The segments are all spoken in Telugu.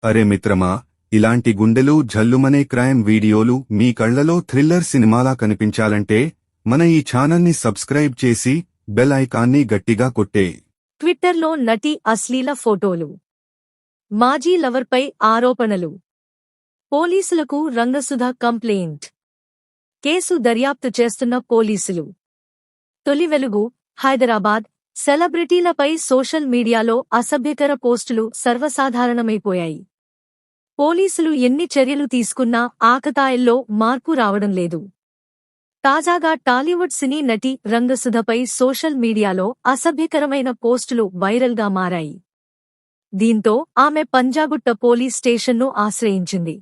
అరే మిత్రమా, ఇలాంటి గుండెలు జల్లుమనే క్రైమ్ వీడియోలు మీ కళ్లలో థ్రిల్లర్ సినిమాలా కనిపించాలంటే మన ఈ ఛానల్ని సబ్స్క్రైబ్ చేసి బెల్ ఐకాన్ని గట్టిగా కొట్టే. ట్విట్టర్లో నటి అశ్లీల ఫోటోలు. మాజీ లవర్పై ఆరోపణలు. పోలీసులకు రంగసుధ కంప్లైంట్. కేసు దర్యాప్తు చేస్తున్న పోలీసులు. తొలి వెలుగు, హైదరాబాద్. సెలబ్రిటీలపై సోషల్ మీడియాలో అసభ్యకర పోస్టులు సర్వసాధారణమైపోయాయి. పోలీసులు ఎన్ని చర్యలు తీసుకున్నా ఆకతాయిల్లో మార్పు రావడం లేదు. తాజాగా టాలీవుడ్ సినీ నటి రంగసుధపై సోషల్ మీడియాలో అసభ్యకరమైన పోస్టులు వైరల్గా మారాయి. దీంతో ఆమె పంజాగుట్ట పోలీస్ స్టేషన్ను ఆశ్రయించింది.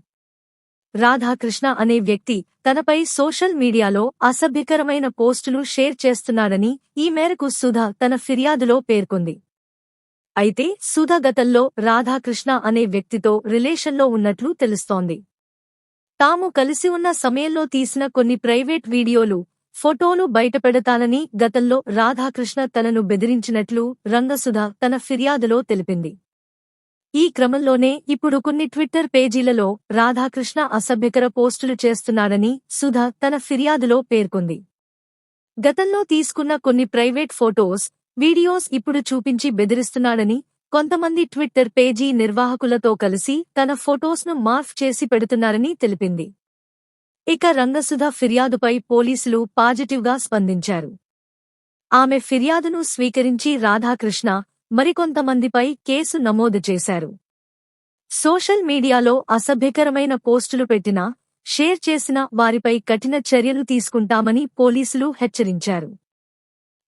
రాధాకృష్ణ అనే వ్యక్తి తనపై సోషల్ మీడియాలో అసభ్యకరమైన పోస్టులు షేర్ చేస్తున్నాడని ఈ మేరకు సుధ తన ఫిర్యాదులో పేర్కొంది. అయితే సుధ గతంలో రాధాకృష్ణ అనే వ్యక్తితో రిలేషన్లో ఉన్నట్లు తెలుస్తోంది. తాము కలిసి ఉన్న సమయంలో తీసిన కొన్ని ప్రైవేట్ వీడియోలు, ఫోటోలు బయటపెడతానని గతంలో రాధాకృష్ణ తనను బెదిరించినట్లు రంగసుధ తన ఫిర్యాదులో తెలిపింది. ఈ క్రమంలోనే ఇప్పుడు కొన్ని ట్విట్టర్ పేజీలలో రాధాకృష్ణ అసభ్యకర పోస్టులు చేస్తున్నాడని సుధ తన ఫిర్యాదులో పేర్కొంది. గతంలో తీసుకున్న కొన్ని ప్రైవేట్ ఫోటోస్, వీడియోస్ ఇప్పుడు చూపించి బెదిరిస్తున్నాడని, కొంతమంది ట్విట్టర్ పేజీ నిర్వాహకులతో కలిసి తన ఫోటోస్ను మార్ఫ్ చేసి పెడుతున్నారని తెలిపింది. ఇక రంగసుధ ఫిర్యాదుపై పోలీసులు పాజిటివ్గా స్పందించారు. ఆమె ఫిర్యాదును స్వీకరించి రాధాకృష్ణ, మరికొంతమందిపై కేసు నమోదు చేశారు. సోషల్ మీడియాలో అసభ్యకరమైన పోస్టులు పెట్టినా, షేర్ చేసిన వారిపై కఠిన చర్యలు తీసుకుంటామని పోలీసులు హెచ్చరించారు.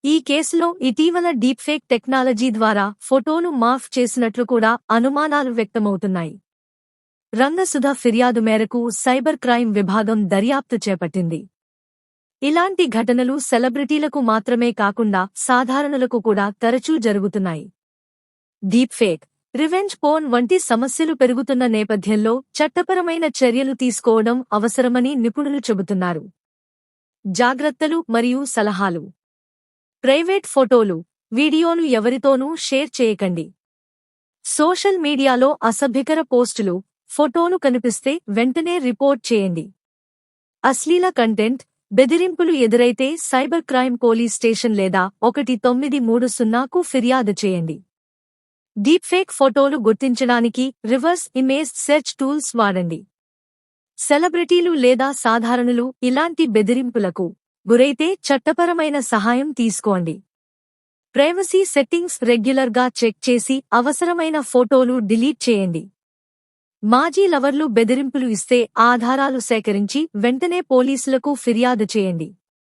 ఈ కేసులో ఇటీవల డీప్ఫేక్ టెక్నాలజీ ద్వారా ఫోటోను మార్ఫ్ చేసినట్లు కూడా అనుమానాలు వ్యక్తమవుతున్నాయి. రంగసుధ ఫిర్యాదు మేరకు సైబర్ క్రైమ్ విభాగం దర్యాప్తు చేపట్టింది. ఇలాంటి ఘటనలు సెలబ్రిటీలకు మాత్రమే కాకుండా సాధారణులకు కూడా తరచూ జరుగుతున్నాయి. డీప్ఫేక్, రివెంజ్ పోర్న్ వంటి సమస్యలు పెరుగుతున్న నేపథ్యంలో చట్టపరమైన చర్యలు తీసుకోవడం అవసరమని నిపుణులు చెబుతున్నారు. జాగ్రత్తలు మరియు సలహాలు. ప్రైవేట్ ఫోటోలు, వీడియోను ఎవరితోనూ షేర్ చేయకండి. సోషల్ మీడియాలో అసభ్యకర పోస్టులు, ఫోటోలు కనిపిస్తే వెంటనే రిపోర్ట్ చేయండి. అశ్లీల కంటెంట్, బెదిరింపులు ఎదురైతే సైబర్ క్రైమ్ పోలీస్ స్టేషన్ లేదా 193కు ఫిర్యాదు చేయండి. డీప్ఫేక్ ఫోటోలు గుర్తించడానికి రివర్స్ ఇమేజ్ సెర్చ్ టూల్స్ వాడండి. సెలబ్రిటీలు లేదా సాధారణులు ఇలాంటి బెదిరింపులకు గురైతే చట్టపరమైన సహాయం తీసుకోండి. ప్రైవసీ సెట్టింగ్స్ రెగ్యులర్గా చెక్ చేసి అవసరమైన ఫోటోలు డిలీట్ చేయండి. మాజీ లవర్లు బెదిరింపులు ఇస్తే ఆధారాలు సేకరించి వెంటనే పోలీసులకు ఫిర్యాదు చేయండి.